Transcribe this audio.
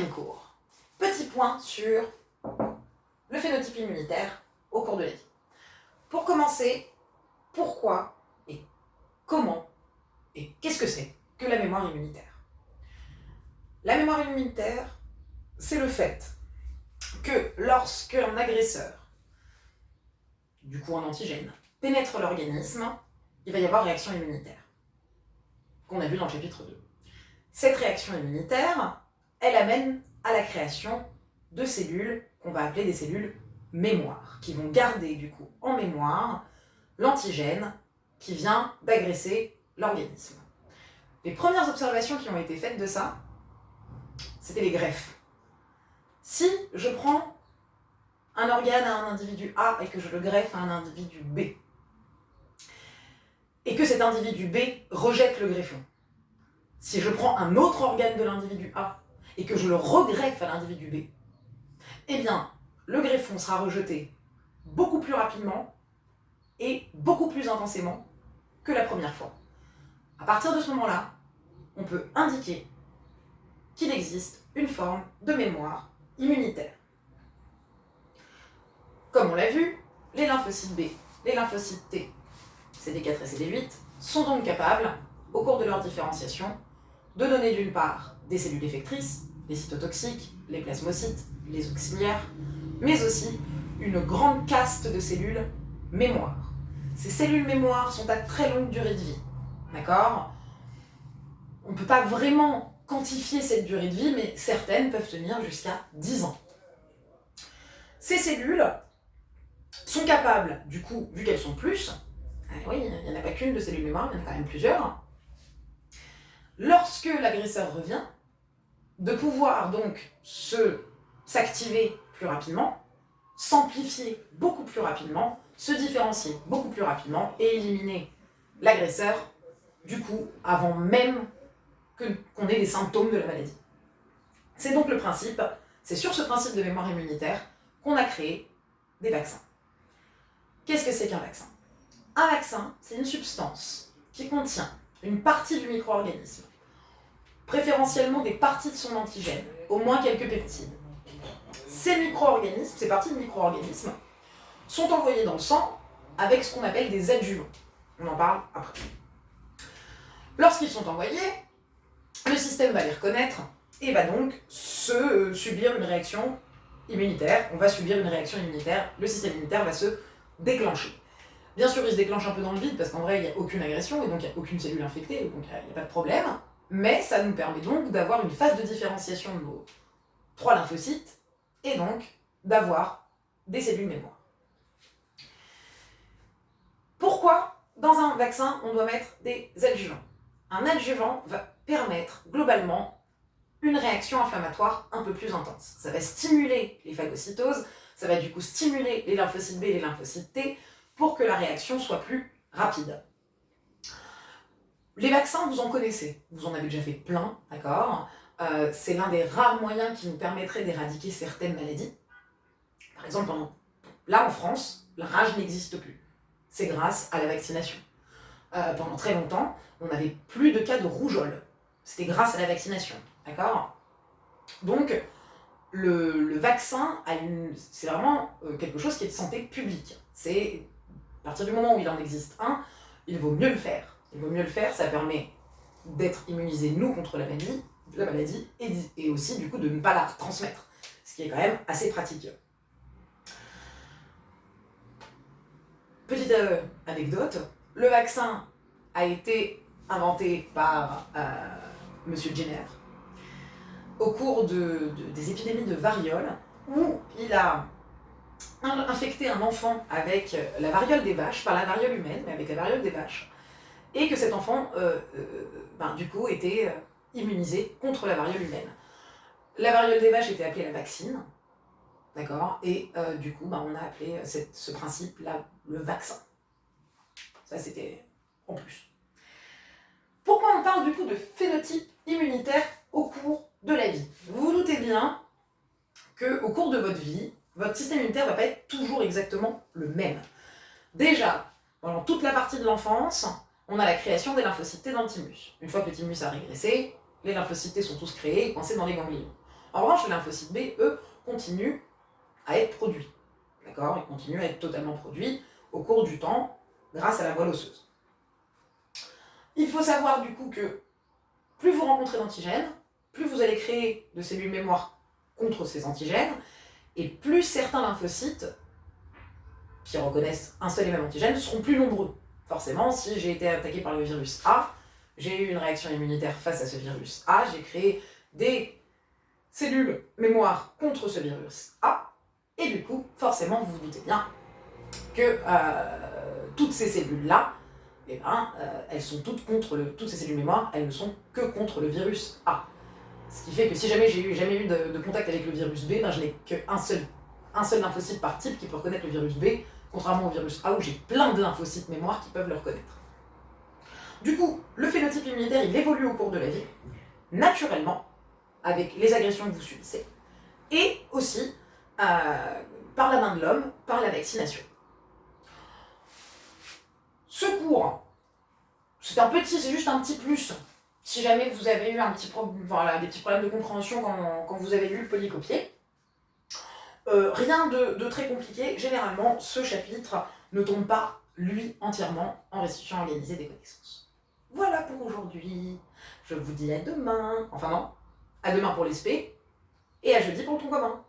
Deuxième cours. Petit point sur le phénotype immunitaire au cours de la vie. Pour commencer, pourquoi et comment et qu'est-ce que c'est que la mémoire immunitaire? La mémoire immunitaire, c'est le fait que lorsqu'un agresseur, du coup un antigène, pénètre l'organisme, il va y avoir réaction immunitaire, qu'on a vu dans le chapitre 2. Cette réaction immunitaire, elle amène à la création de cellules qu'on va appeler des cellules mémoire, qui vont garder du coup en mémoire l'antigène qui vient d'agresser l'organisme. Les premières observations qui ont été faites de ça, c'était les greffes. Si je prends un organe à un individu A et que je le greffe à un individu B, et que cet individu B rejette le greffon, si je prends un autre organe de l'individu A et que je le regreffe à l'individu B, eh bien, le greffon sera rejeté beaucoup plus rapidement et beaucoup plus intensément que la première fois. À partir de ce moment-là, on peut indiquer qu'il existe une forme de mémoire immunitaire. Comme on l'a vu, les lymphocytes B, les lymphocytes T, CD4 et CD8, sont donc capables, au cours de leur différenciation, de donner d'une part des cellules effectrices, les cytotoxiques, les plasmocytes, les auxiliaires, mais aussi une grande caste de cellules mémoire. Ces cellules mémoire sont à très longue durée de vie, d'accord ? On ne peut pas vraiment quantifier cette durée de vie, mais certaines peuvent tenir jusqu'à 10 ans. Ces cellules sont capables, du coup, vu qu'elles sont plus, oui, il n'y en a pas qu'une de cellules mémoire, il y en a quand même plusieurs, lorsque l'agresseur revient, de pouvoir donc s'activer plus rapidement, s'amplifier beaucoup plus rapidement, se différencier beaucoup plus rapidement et éliminer l'agresseur, du coup, avant même qu'on ait les symptômes de la maladie. C'est donc le principe, c'est sur ce principe de mémoire immunitaire qu'on a créé des vaccins. Qu'est-ce que c'est qu'un vaccin? Un vaccin, c'est une substance qui contient une partie du micro-organisme, préférentiellement des parties de son antigène, au moins quelques peptides. Ces micro-organismes, ces parties de micro-organismes, sont envoyées dans le sang avec ce qu'on appelle des adjuvants. On en parle après. Lorsqu'ils sont envoyés, le système va les reconnaître et va donc subir une réaction immunitaire. On va subir une réaction immunitaire, le système immunitaire va se déclencher. Bien sûr, il se déclenche un peu dans le vide parce qu'en vrai, il n'y a aucune agression et donc il n'y a aucune cellule infectée, donc il n'y a pas de problème. Mais ça nous permet donc d'avoir une phase de différenciation de nos 3 lymphocytes et donc d'avoir des cellules mémoire. Pourquoi, dans un vaccin, on doit mettre des adjuvants? Un adjuvant va permettre globalement une réaction inflammatoire un peu plus intense. Ça va stimuler les phagocytoses, ça va du coup stimuler les lymphocytes B et les lymphocytes T pour que la réaction soit plus rapide. Les vaccins, vous en connaissez, vous en avez déjà fait plein, d'accord ? C'est l'un des rares moyens qui nous permettrait d'éradiquer certaines maladies. Par exemple, là en France, la rage n'existe plus. C'est grâce à la vaccination. Pendant très longtemps, on n'avait plus de cas de rougeole. C'était grâce à la vaccination, d'accord ? Donc, le vaccin, c'est vraiment quelque chose qui est de santé publique. C'est, à partir du moment où il en existe un, il vaut mieux le faire. Il vaut mieux le faire, ça permet d'être immunisés, nous, contre la maladie et aussi, du coup, de ne pas la transmettre. Ce qui est quand même assez pratique. Petite anecdote, le vaccin a été inventé par Monsieur Jenner au cours des épidémies de variole, où il a infecté un enfant avec la variole des vaches, pas la variole humaine, mais avec la variole des vaches, et que cet enfant, du coup, était immunisé contre la variole humaine. La variole des vaches était appelée la vaccine, d'accord, et du coup, on a appelé ce principe-là le vaccin. Ça, c'était en plus. Pourquoi on parle du coup de phénotype immunitaire au cours de la vie? Vous vous doutez bien qu'au cours de votre vie, votre système immunitaire ne va pas être toujours exactement le même. Déjà, pendant toute la partie de l'enfance, on a la création des lymphocytes T dans le thymus. Une fois que le thymus a régressé, les lymphocytes T sont tous créés et coincés dans les ganglions. En revanche, les lymphocytes B, eux, continuent à être produits. D'accord? Ils continuent à être totalement produits au cours du temps grâce à la moelle osseuse. Il faut savoir du coup que plus vous rencontrez d'antigènes, plus vous allez créer de cellules mémoire contre ces antigènes, et plus certains lymphocytes qui reconnaissent un seul et même antigène seront plus nombreux. Forcément, si j'ai été attaqué par le virus A, j'ai eu une réaction immunitaire face à ce virus A, j'ai créé des cellules mémoire contre ce virus A, et du coup, forcément, vous vous doutez bien que toutes ces cellules-là, elles sont toutes toutes ces cellules mémoire, elles ne sont que contre le virus A. Ce qui fait que si jamais j'ai jamais eu de contact avec le virus B, je n'ai qu'un seul lymphocyte par type qui peut reconnaître le virus B, contrairement au virus A où j'ai plein de lymphocytes mémoire qui peuvent le reconnaître. Du coup, le phénotype immunitaire, il évolue au cours de la vie, naturellement, avec les agressions que vous subissez, et aussi par la main de l'homme, par la vaccination. Ce cours, c'est juste un petit plus. Si jamais vous avez eu des petits problèmes de compréhension quand vous avez lu le polycopié, rien de très compliqué. Généralement, ce chapitre ne tombe pas, lui, entièrement en restitution organisée des connaissances. Voilà pour aujourd'hui. Je vous dis à demain. Enfin non, à demain pour l'ESP et à jeudi pour le tronc commun.